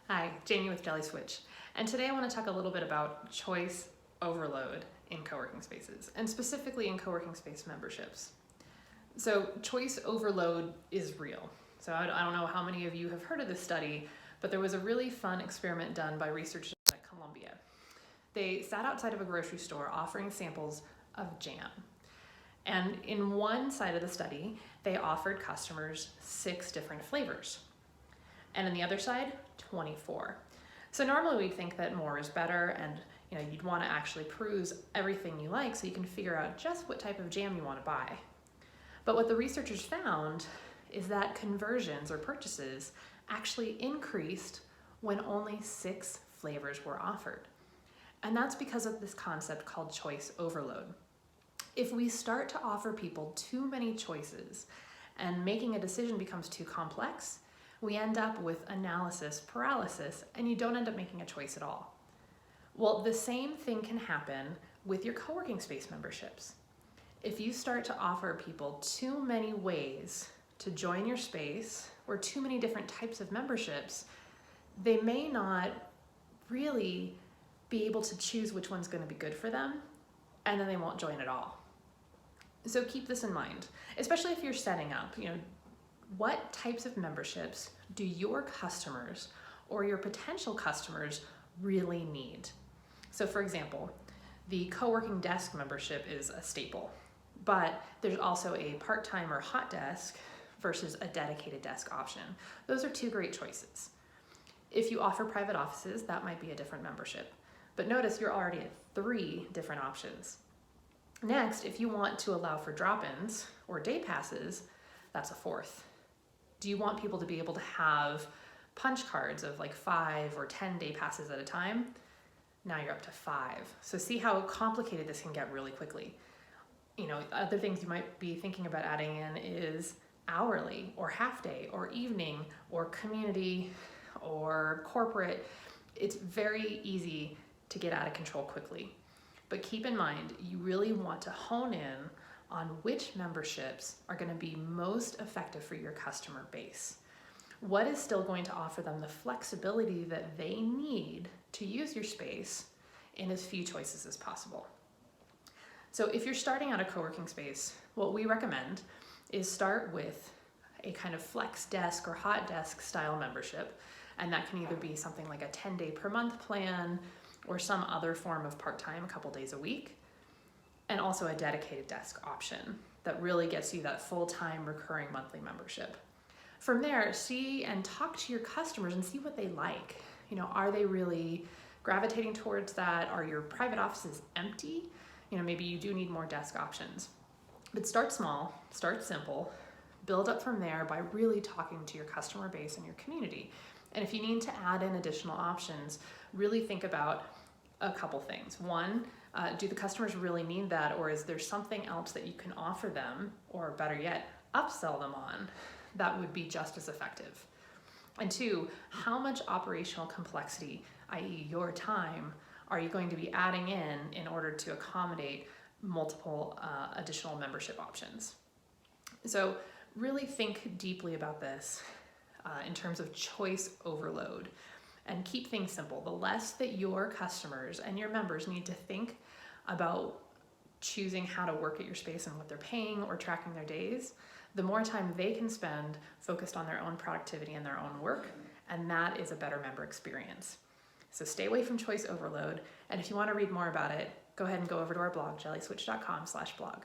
Hi, Jamie with Jelly Switch, and today I want to talk a little bit about choice overload in co-working spaces, and specifically in co-working space memberships. So choice overload is real. So I don't know how many of you have heard of this study, but there was a really fun experiment done by researchers at Columbia. They sat outside of a grocery store offering samples of jam. And in one side of the study, they offered customers 6 different flavors. And on the other side, 24. So normally we'd think that more is better, and you'd want to actually peruse everything you like so you can figure out just what type of jam you want to buy. But what the researchers found is that conversions or purchases actually increased when only 6 flavors were offered. And that's because of this concept called choice overload. If we start to offer people too many choices and making a decision becomes too complex, we end up with analysis paralysis, and you don't end up making a choice at all. Well, the same thing can happen with your co-working space memberships. If you start to offer people too many ways to join your space or too many different types of memberships, they may not really be able to choose which one's going to be good for them, and then they won't join at all. So keep this in mind, especially if you're setting up, what types of memberships do your customers or your potential customers really need? So for example, the co-working desk membership is a staple, but there's also a part-time or hot desk versus a dedicated desk option. Those are 2 great choices. If you offer private offices, that might be a different membership, but notice you're already at 3 different options. Next, if you want to allow for drop-ins or day passes, that's a 4th. Do you want people to be able to have punch cards of like 5 or 10 day passes at a time? Now you're up to 5. So see how complicated this can get really quickly. Other things you might be thinking about adding in is hourly or half day or evening or community or corporate. It's very easy to get out of control quickly. But keep in mind, you really want to hone in on which memberships are going to be most effective for your customer base. What is still going to offer them the flexibility that they need to use your space in as few choices as possible. So if you're starting out a co-working space, what we recommend is start with a kind of flex desk or hot desk style membership, and that can either be something like a 10-day per month plan or some other form of part-time, a couple days a week, and also a dedicated desk option that really gets you that full-time recurring monthly membership. From there, see and talk to your customers and see what they like. Are they really gravitating towards that? Are your private offices empty? Maybe you do need more desk options. But start small, start simple, build up from there by really talking to your customer base and your community. And if you need to add in additional options, really think about a couple things. One, do the customers really need that, or is there something else that you can offer them, or better yet, upsell them on, that would be just as effective? And 2, how much operational complexity, i.e. your time, are you going to be adding in order to accommodate multiple additional membership options? So really think deeply about this in terms of choice overload, and keep things simple. The less that your customers and your members need to think about choosing how to work at your space and what they're paying or tracking their days, the more time they can spend focused on their own productivity and their own work, and that is a better member experience. So stay away from choice overload, and if you want to read more about it, go ahead and go over to our blog, jellyswitch.com/blog.